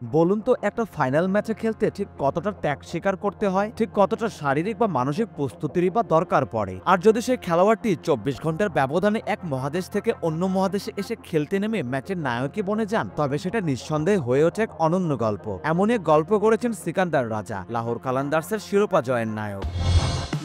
বলুন তো একটা ফাইনাল ম্যাচে খেলতে ঠিক কতটা ত্যাগ স্বীকার করতে হয়, ঠিক কতটা শারীরিক বা মানসিক প্রস্তুতিরই বা দরকার পড়ে। আর যদি সেই খেলোয়াড়টি 24 ঘন্টার ব্যবধানে এক মহাদেশ থেকে অন্য মহাদেশে এসে খেলতে নেমে ম্যাচের নায়কই বনে যান, তবে সেটা নিঃসন্দেহে হয়ে ওঠে এক অনন্য গল্প। এমনই এক গল্প করেছেন সিকান্দার রাজা, লাহোর কালান্দার্সের শিরোপা জয়ের নায়ক।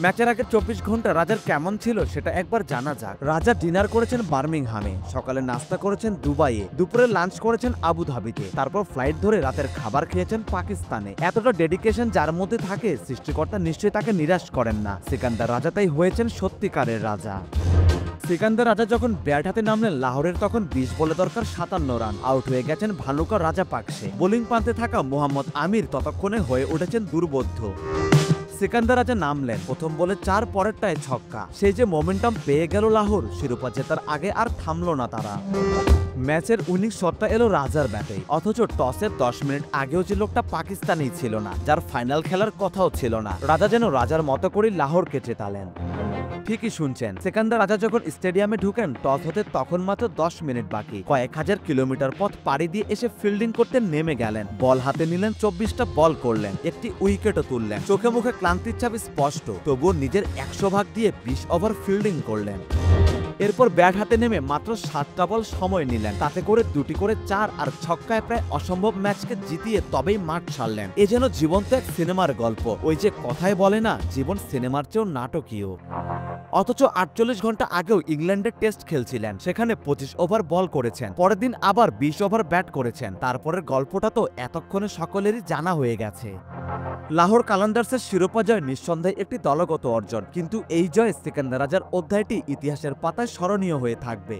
ম্যাচের আগে 24 ঘন্টা রাজার কেমন ছিল সেটা একবার জানা যাক। রাজা ডিনার করেছেন বার্মিংহামে, সকালে নাস্তা করেছেন দুবাইয়ে, দুপুরে লাঞ্চ করেছেন আবুধাবিতে, তারপর ফ্লাইট ধরে রাতের খাবার খেয়েছেন পাকিস্তানে। এতটা ডেডিকেশন যার মধ্যে থাকে, সৃষ্টিকর্তা নিশ্চয়ই তাকে নিরাশ করেন না। সিকান্দার রাজা তাই হয়েছেন সত্যিকারের রাজা। সিকান্দার রাজা যখন ব্যাট হাতে নামলেন লাহোরের, তখন 20 বলে দরকার 57 রান। আউট হয়ে গেছেন ভানুকা রাজা পাকসে। বোলিং প্রান্তে থাকা মোহাম্মদ আমির ততক্ষণে হয়ে উঠেছেন দুর্বোধ্য। সিকান্দার রাজা নামলেন, প্রথম বলে 4, পরেরটায় ছক্কা। সেই যে মোমেন্টাম পেয়ে গেল লাহোর, শিরোপা জেতার আগে আর থামলো না তারা। ম্যাচের উইনিং শটটা এলো রাজার ব্যাটে, অথচ টসের 10 মিনিট আগেও যে লোকটা পাকিস্তানি ছিল না, যার ফাইনাল খেলার কথাও ছিল না, রাজা যেন রাজার মতো করে লাহোরকে জেতালেন। ঠিকই শুনছেন, সিকান্দার রাজা যখন স্টেডিয়ামে ঢুকেন, টস হতে তখন মাত্র 10 মিনিট বাকি। কয়েক হাজার কিলোমিটার পথ পাড়ি দিয়ে এসে ফিল্ডিং করতে নেমে গেলেন। বল হাতে নিলেন, 24টা বল করলেন, একটি উইকেটও তুললেন। চোখে মুখে ক্লান্তির ছাপ স্পষ্ট, তবুও নিজের 100 ভাগ দিয়ে 20 ওভার ফিল্ডিং করলেন। এরপর ব্যাট হাতে নেমে মাত্র 7টা বল সময় নিলেন, তাতে করে 2টি করে 4 আর ছক্কায় প্রায় অসম্ভব ম্যাচকে জিতিয়ে তবেই মাঠ ছাড়লেন। এ যেন জীবন্ত এক সিনেমার গল্প। ওই যে কথায় বলে না, জীবন সিনেমার চেয়েও নাটকীয়। অথচ 48 ঘন্টা আগেও ইংল্যান্ডের টেস্ট খেলছিলেন, সেখানে 25 ওভার বল করেছেন, পরের দিন আবার 20 ওভার ব্যাট করেছেন। তারপরের গল্পটা তো এতক্ষণে সকলেরই জানা হয়ে গেছে। লাহোর কালান্দার্সের শিরোপা জয় নিঃসন্দেহে একটি দলগত অর্জন, কিন্তু এই জয়ে সিকান্দার রাজার অধ্যায়টি ইতিহাসের পাতায় স্মরণীয় হয়ে থাকবে।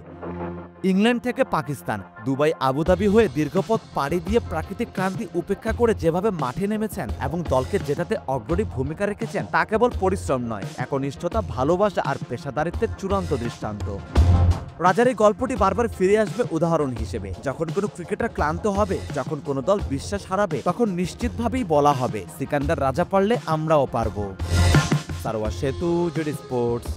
ইংল্যান্ড থেকে পাকিস্তান, দুবাই, আবুধাবি হয়ে দীর্ঘপথ পাড়ি দিয়ে প্রাকৃতিক ক্রান্তি উপেক্ষা করে যেভাবে মাঠে নেমেছেন এবং দলকে জেতাতে অগ্রণী ভূমিকা রেখেছেন, তা কেবল পরিশ্রম নয়, একনিষ্ঠতা, ভালোবাসা আর পেশাদারিত্বের চূড়ান্ত দৃষ্টান্ত। রাজার এই গল্পটি বারবার ফিরে আসবে উদাহরণ হিসেবে। যখন কোনো ক্রিকেটার ক্লান্ত হবে, যখন কোনো দল বিশ্বাস হারাবে, তখন নিশ্চিতভাবেই বলা হবে, সিকান্দার রাজা পারলে আমরাও পারবো। সারোয়ার সেতু, জেডি স্পোর্টস।